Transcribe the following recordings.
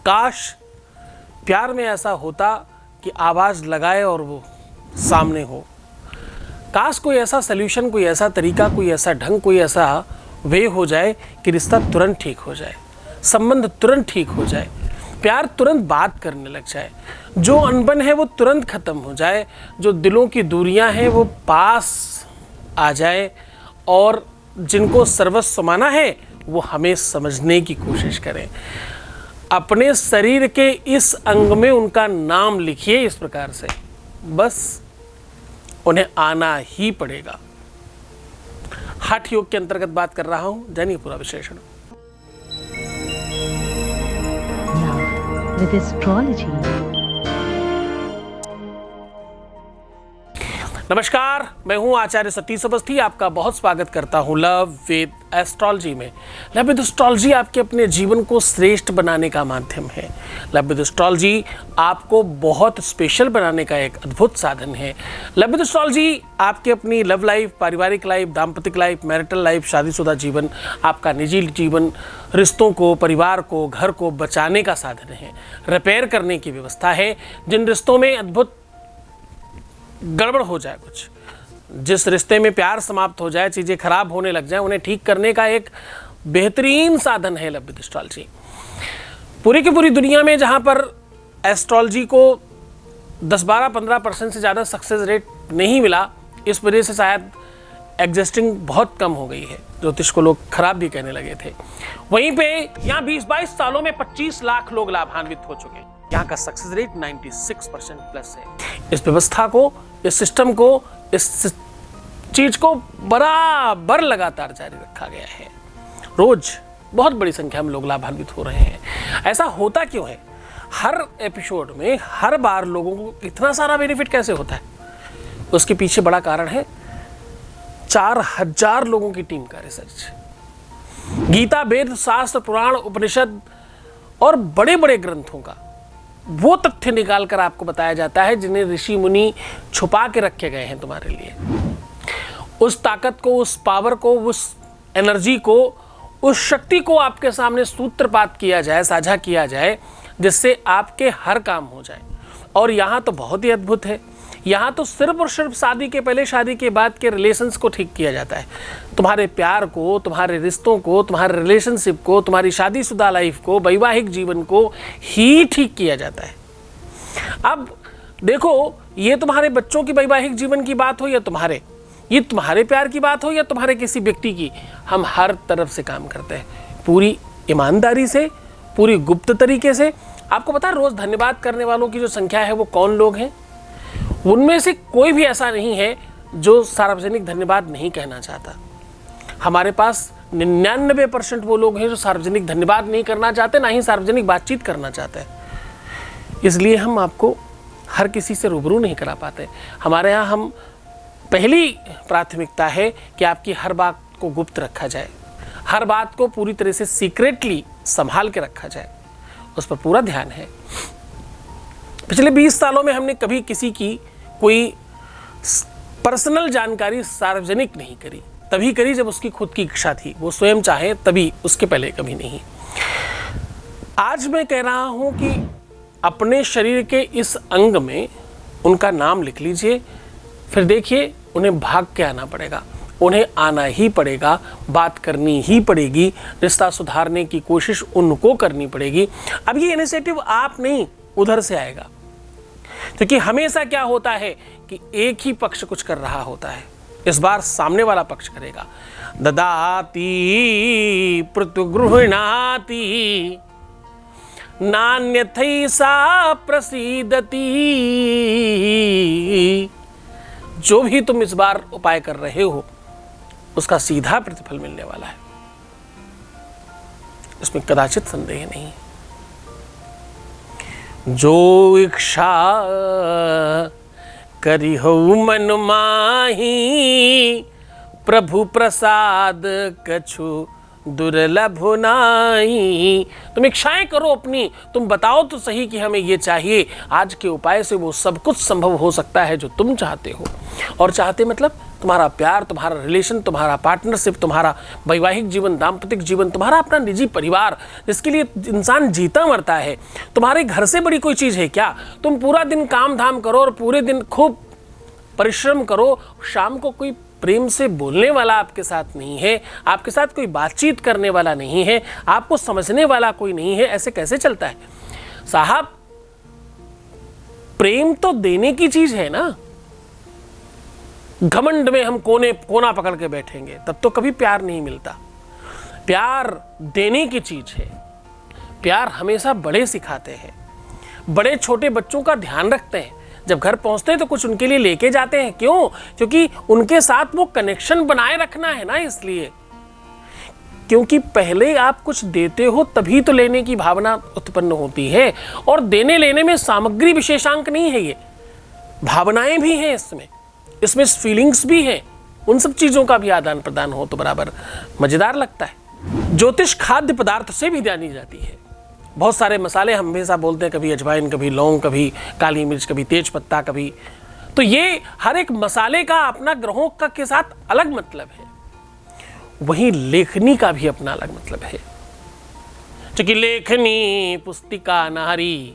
काश प्यार में ऐसा होता कि आवाज़ लगाए और वो सामने हो। काश कोई ऐसा सल्यूशन, कोई ऐसा तरीका, कोई ऐसा ढंग, कोई ऐसा वे हो जाए कि रिश्ता तुरंत ठीक हो जाए, संबंध तुरंत ठीक हो जाए, प्यार तुरंत बात करने लग जाए, जो अनबन है वो तुरंत ख़त्म हो जाए, जो दिलों की दूरियां हैं वो पास आ जाए, और जिनको सर्वस्व माना है वो हमें समझने की कोशिश करें। अपने शरीर के इस अंग में उनका नाम लिखिए इस प्रकार से, बस उन्हें आना ही पड़ेगा। हठ योग के अंतर्गत बात कर रहा हूं, जानिए पूरा विश्लेषण। With astrology. नमस्कार, मैं हूं आचार्य सतीश अवस्थी, आपका बहुत स्वागत करता हूं लव विद एस्ट्रोलॉजी में। लव विद एस्ट्रोलॉजी आपके अपने जीवन को श्रेष्ठ बनाने का माध्यम है। लव विद एस्ट्रोलॉजी आपको बहुत स्पेशल बनाने का एक अद्भुत साधन है। लव विद एस्ट्रोलॉजी आपके अपनी लव लाइफ, पारिवारिक लाइफ, दाम्पतिक लाइफ, मैरिटल लाइफ, शादीशुदा जीवन, आपका निजी जीवन, रिश्तों को, परिवार को, घर को बचाने का साधन है, रिपेयर करने की व्यवस्था है। जिन रिश्तों में अद्भुत गड़बड़ हो जाए, कुछ जिस रिश्ते में प्यार समाप्त हो जाए, चीज़ें खराब होने लग जाए, उन्हें ठीक करने का एक बेहतरीन साधन है लव विद एस्ट्रोलॉजी। पूरी की पूरी दुनिया में जहाँ पर एस्ट्रोलॉजी को 10-12-15% से ज़्यादा सक्सेस रेट नहीं मिला, इस वजह से शायद एग्जिस्टिंग बहुत कम हो गई है, ज्योतिष को लोग खराब भी कहने लगे थे। वहीं पे यहाँ 20-22 सालों में 25 लाख लोग लाभान्वित हो चुके हैं। यहाँ का सक्सेस रेट 96% प्लस है। इस व्यवस्था को, इस सिस्टम को, इस चीज को बराबर लगातार जारी रखा गया है। रोज बहुत बड़ी संख्या में लोग लाभान्वित हो रहे हैं। ऐसा होता क्यों है? हर एपिसोड में हर बार लोगों को इतना सारा बेनिफिट कैसे होता है? उसके पीछे बड़ा कारण है 4000 लोगों की टीम का रिसर्च। गीता, वेद, शास्त्र, पुराण, उपनिषद और बड़े बड़े ग्रंथों का वो तथ्य निकाल कर आपको बताया जाता है जिन्हें ऋषि मुनि छुपा के रखे गए हैं तुम्हारे लिए। उस ताकत को, उस पावर को, उस एनर्जी को, उस शक्ति को आपके सामने सूत्रपात किया जाए, साझा किया जाए, जिससे आपके हर काम हो जाए। और यहाँ तो बहुत ही अद्भुत है। यहाँ तो सिर्फ और सिर्फ शादी के पहले, शादी के बाद के रिलेशंस को ठीक किया जाता है। तुम्हारे प्यार को, तुम्हारे रिश्तों को, तुम्हारे रिलेशनशिप को, तुम्हारी शादीशुदा लाइफ को, वैवाहिक जीवन को ही ठीक किया जाता है। अब देखो, ये तुम्हारे बच्चों की वैवाहिक जीवन की बात हो या ये तुम्हारे प्यार की बात हो या तुम्हारे किसी व्यक्ति की, हम हर तरफ से काम करते हैं, पूरी ईमानदारी से, पूरी गुप्त तरीके से। आपको पता है रोज धन्यवाद करने वालों की जो संख्या है वो कौन लोग हैं? उनमें से कोई भी ऐसा नहीं है जो सार्वजनिक धन्यवाद नहीं कहना चाहता। हमारे पास 99% वो लोग हैं जो सार्वजनिक धन्यवाद नहीं करना चाहते, ना ही सार्वजनिक बातचीत करना चाहते हैं। इसलिए हम आपको हर किसी से रूबरू नहीं करा पाते। हमारे यहाँ हम पहली प्राथमिकता है कि आपकी हर बात को गुप्त रखा जाए, हर बात को पूरी तरह से सीक्रेटली संभाल के रखा जाए, उस पर पूरा ध्यान है। पिछले 20 सालों में हमने कभी किसी की कोई पर्सनल जानकारी सार्वजनिक नहीं करी। तभी करी जब उसकी खुद की इच्छा थी, वो स्वयं चाहे तभी, उसके पहले कभी नहीं। आज मैं कह रहा हूं कि अपने शरीर के इस अंग में उनका नाम लिख लीजिए, फिर देखिए उन्हें भाग के आना पड़ेगा, उन्हें आना ही पड़ेगा, बात करनी ही पड़ेगी, रिश्ता सुधारने की कोशिश उनको करनी पड़ेगी। अब ये इनिशिएटिव आप नहीं, उधर से आएगा। क्योंकि हमेशा क्या होता है कि एक ही पक्ष कुछ कर रहा होता है, इस बार सामने वाला पक्ष करेगा। ददाति प्रत्युगृह्णाति नान्यथैसा प्रसीदति। जो भी तुम इस बार उपाय कर रहे हो उसका सीधा प्रतिफल मिलने वाला है, इसमें कदाचित संदेह नहीं। जो इच्छा करी हो मन माही, प्रभु प्रसाद कछु दुर्लभ नाई। तुम इच्छाएं करो अपनी, तुम बताओ तो सही कि हमें ये चाहिए। आज के उपाय से वो सब कुछ संभव हो सकता है जो तुम चाहते हो। और चाहते मतलब तुम्हारा प्यार, तुम्हारा रिलेशन, तुम्हारा पार्टनरशिप, तुम्हारा वैवाहिक जीवन, दाम्पतिक जीवन, तुम्हारा अपना निजी परिवार जिसके लिए इंसान जीता मरता है। तुम्हारे घर से बड़ी कोई चीज़ है क्या? तुम पूरा दिन काम धाम करो और पूरे दिन खूब परिश्रम करो, शाम को कोई प्रेम से बोलने वाला आपके साथ नहीं है, आपके साथ कोई बातचीत करने वाला नहीं है, आपको समझने वाला कोई नहीं है, ऐसे कैसे चलता है साहब? प्रेम तो देने की चीज है ना। घमंड में हम कोना पकड़ के बैठेंगे तब तो कभी प्यार नहीं मिलता। प्यार देने की चीज है। प्यार हमेशा बड़े सिखाते हैं, बड़े छोटे बच्चों का ध्यान रखते हैं। जब घर पहुंचते हैं तो कुछ उनके लिए लेके जाते हैं। क्यों? क्योंकि उनके साथ वो कनेक्शन बनाए रखना है ना, इसलिए। क्योंकि पहले आप कुछ देते हो तभी तो लेने की भावना उत्पन्न होती है। और देने लेने में सामग्री विशेषांक नहीं है, ये भावनाएं भी हैं इसमें फीलिंग्स भी हैं। उन सब चीजों का भी आदान प्रदान हो तो बराबर मजेदार लगता है। ज्योतिष खाद्य पदार्थ से भी जानी जाती है। बहुत सारे मसाले हम हमेशा बोलते हैं, कभी अजवाइन, कभी लौंग, कभी काली मिर्च, कभी तेज पत्ता, कभी तो ये हर एक मसाले का अपना ग्रहों का के साथ अलग मतलब है। वहीं लेखनी का भी अपना अलग मतलब है। क्योंकि लेखनी पुस्तिका नारी,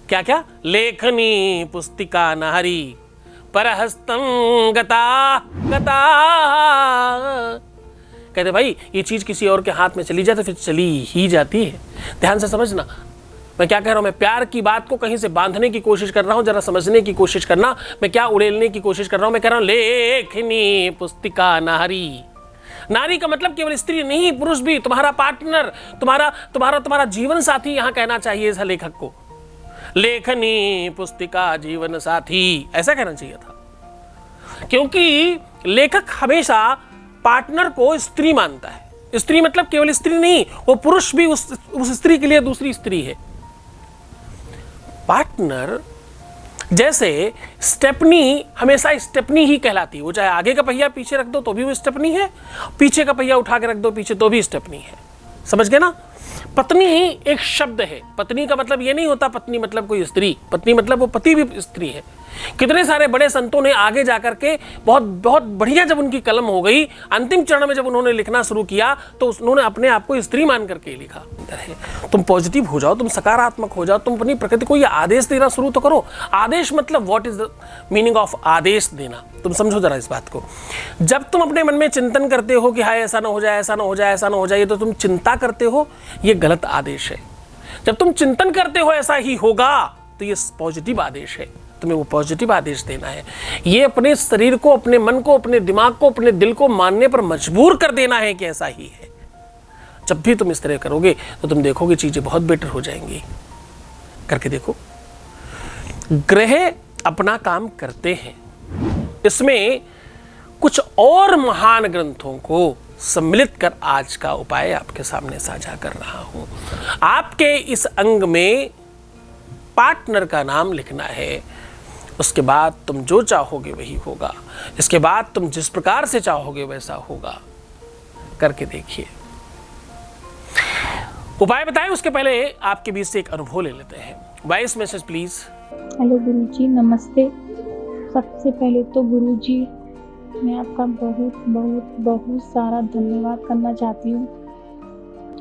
क्या क्या? लेखनी पुस्तिका नारी परहस्तं गता गता। कहते भाई ये चीज किसी और के हाथ में चली जाए तो फिर चली ही जाती है। ध्यान से समझना मैं क्या कह रहा हूं। मैं प्यार की बात को कहीं से बांधने की कोशिश कर रहा हूं, जरा समझने की कोशिश करना। मैं क्या उड़ेलने की कोशिश कर रहा हूं? मैं कह रहा हूं लेखनी पुस्तिका नारी। नारी का मतलब केवल स्त्री नहीं, पुरुष भी, तुम्हारा पार्टनर, तुम्हारा जीवन साथी यहां कहना चाहिए इस लेखक को। लेखनी पुस्तिका जीवन साथी ऐसा कहना चाहिए था। क्योंकि लेखक हमेशा पार्टनर को स्त्री मानता है। स्त्री मतलब केवल स्त्री नहीं, वो पुरुष भी उस स्त्री के लिए दूसरी स्त्री है। पार्टनर जैसे स्टेपनी हमेशा स्टेपनी ही कहलाती है। वो चाहे आगे का पहिया पीछे रख दो तो भी वो स्टेपनी है, पीछे का पहिया उठा के रख दो पीछे तो भी स्टेपनी है। समझ गए ना? पत्नी ही एक शब्द है। पत्नी का मतलब ये नहीं होता पत्नी मतलब कोई स्त्री। पत्नी मतलब वो पति भी स्त्री है। कितने सारे बड़े संतों ने आगे जाकर के बहुत बहुत बढ़िया, जब उनकी कलम हो गई अंतिम चरण में, जब उन्होंने लिखना शुरू किया तो उन्होंने अपने आप को स्त्री मान करके लिखा। तुम पॉजिटिव हो जाओ, तुम सकारात्मक हो जाओ, तुम अपनी प्रकृति को ये आदेश देना शुरू तो करो। आदेश मतलब what is the meaning of आदेश देना? तुम समझो जरा इस बात को। जब तुम अपने मन में चिंतन करते हो कि हाय ऐसा ना हो जाए, ऐसा ना हो जाए, ऐसा ना हो जाए, तो तुम चिंता करते हो, ये गलत आदेश है। जब तुम चिंतन करते हो ऐसा ही होगा तो ये पॉजिटिव आदेश है। तुम्हें वो पॉजिटिव आदेश देना है। ये अपने शरीर को, अपने मन को, अपने दिमाग को, अपने दिल को मानने पर मजबूर कर देना है कि ऐसा ही है। जब भी तुम इस तरह करोगे तो तुम देखोगे चीजें बहुत बेटर हो जाएंगी। करके देखो। ग्रह अपना काम करते हैं। इसमें कुछ और महान ग्रंथों को सम्मिलित कर आज का उपाय आपके सामने साझा कर रहा हूं। आपके इस अंग में पार्टनर का नाम लिखना है। उसके बाद तुम जो चाहोगे वही होगा। इसके बाद तुम जिस प्रकार से चाहोगे वैसा होगा। करके देखिए। उपाय बताएं उसके पहले आपके बीच से एक अनुभव ले लेते हैं। Voice message please. हेलो गुरुजी, नमस्ते। सबसे पहले तो गुरुजी मैं आपका बहुत बहुत बहुत सारा धन्यवाद करना चाहती हूँ,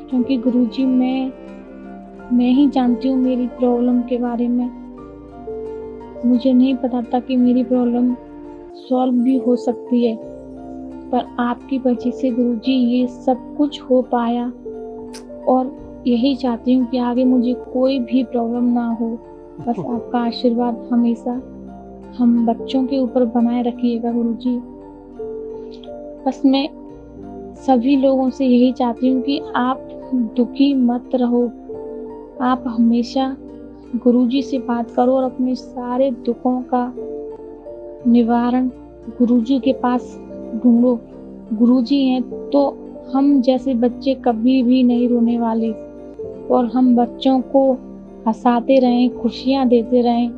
क्योंकि गुरुजी मैं ही जानती हूँ मेरी प्रॉब्लम के बारे में। मुझे नहीं पता था कि मेरी प्रॉब्लम सॉल्व भी हो सकती है, पर आपकी वजह से गुरुजी ये सब कुछ हो पाया। और यही चाहती हूँ कि आगे मुझे कोई भी प्रॉब्लम ना हो। बस आपका आशीर्वाद हमेशा हम बच्चों के ऊपर बनाए रखिएगा गुरुजी। बस मैं सभी लोगों से यही चाहती हूँ कि आप दुखी मत रहो। आप हमेशा गुरुजी से बात करो और अपने सारे दुखों का निवारण गुरुजी के पास ढूंढो। गुरुजी हैं तो हम जैसे बच्चे कभी भी नहीं रोने वाले, और हम बच्चों को हंसाते रहें, खुशियाँ देते रहें,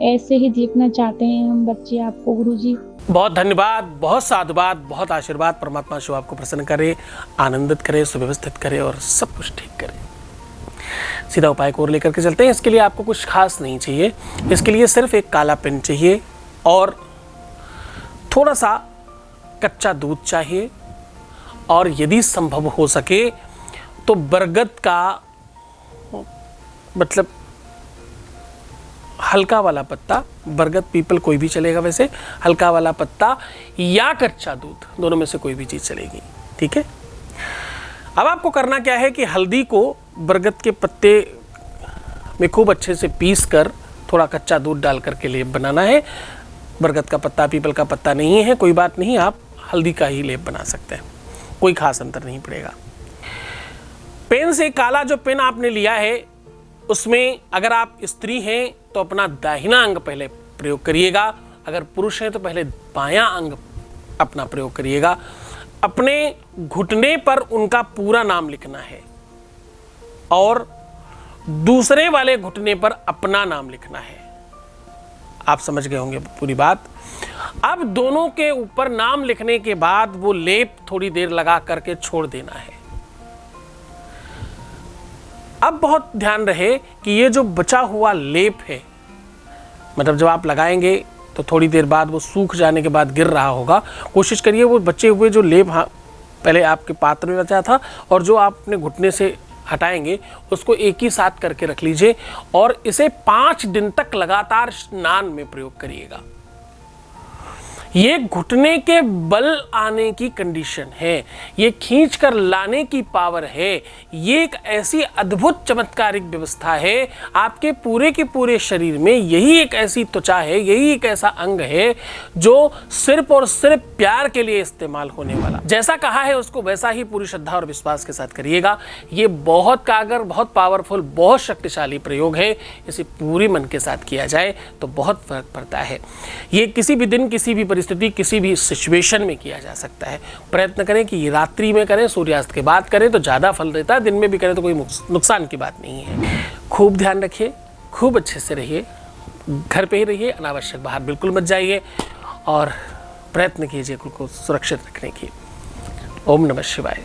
ऐसे ही देखना चाहते हैं हम बच्चे आपको गुरुजी। बहुत धन्यवाद, बहुत साधुवाद, बहुत आशीर्वाद। परमात्मा शिव आपको प्रसन्न करे, आनंदित करे, सुव्यवस्थित करे और सब कुछ ठीक करे। सीधा उपाय को और लेकर के चलते हैं। इसके लिए आपको कुछ खास नहीं चाहिए। इसके लिए सिर्फ एक काला पेन चाहिए और थोड़ा सा कच्चा दूध चाहिए, और यदि संभव हो सके तो बरगद का मतलब हल्का वाला पत्ता, बरगद पीपल कोई भी चलेगा, वैसे हल्का वाला पत्ता या कच्चा दूध, दोनों में से कोई भी चीज़ चलेगी। ठीक है। अब आपको करना क्या है कि हल्दी को बरगद के पत्ते में खूब अच्छे से पीस कर थोड़ा कच्चा दूध डाल करके लेप बनाना है। बरगद का पत्ता, पीपल का पत्ता नहीं है, कोई बात नहीं, आप हल्दी का ही लेप बना सकते हैं, कोई खास अंतर नहीं पड़ेगा। पेन से काला जो पेन आपने लिया है उसमें अगर आप स्त्री हैं तो अपना दाहिना अंग पहले प्रयोग करिएगा, अगर पुरुष हैं तो पहले बायां अंग अपना प्रयोग करिएगा। अपने घुटने पर उनका पूरा नाम लिखना है और दूसरे वाले घुटने पर अपना नाम लिखना है। आप समझ गए होंगे पूरी बात। अब दोनों के ऊपर नाम लिखने के बाद वो लेप थोड़ी देर लगा करके छोड़ देना है। अब बहुत ध्यान रहे कि ये जो बचा हुआ लेप है, मतलब जब आप लगाएंगे तो थोड़ी देर बाद वो सूख जाने के बाद गिर रहा होगा। कोशिश करिए वो बचे हुए जो लेप पहले आपके पात्र में बचा था और जो आप अपने घुटने से हटाएंगे उसको एक ही साथ करके रख लीजिए और इसे 5 दिन तक लगातार स्नान में प्रयोग करिएगा। ये घुटने के बल आने की कंडीशन है, ये खींच कर लाने की पावर है। ये एक ऐसी अद्भुत चमत्कारिक व्यवस्था है। आपके पूरे के पूरे शरीर में यही एक ऐसी त्वचा है, यही एक ऐसा अंग है जो सिर्फ और सिर्फ प्यार के लिए इस्तेमाल होने वाला। जैसा कहा है उसको वैसा ही पूरी श्रद्धा और विश्वास के साथ करिएगा। ये बहुत कारगर, बहुत पावरफुल, बहुत शक्तिशाली प्रयोग है। इसे पूरे मन के साथ किया जाए तो बहुत फर्क पड़ता है। ये किसी भी दिन, किसी भी स्थिति, किसी भी सिचुएशन में किया जा सकता है। प्रयत्न करें कि रात्रि में करें, सूर्यास्त के बाद करें तो ज़्यादा फल देता है। दिन में भी करें तो कोई नुकसान की बात नहीं है। खूब ध्यान रखिए, खूब अच्छे से रहिए, घर पे ही रहिए, अनावश्यक बाहर बिल्कुल मत जाइए और प्रयत्न कीजिए खुद को सुरक्षित रखने की। ओम नमः शिवाय।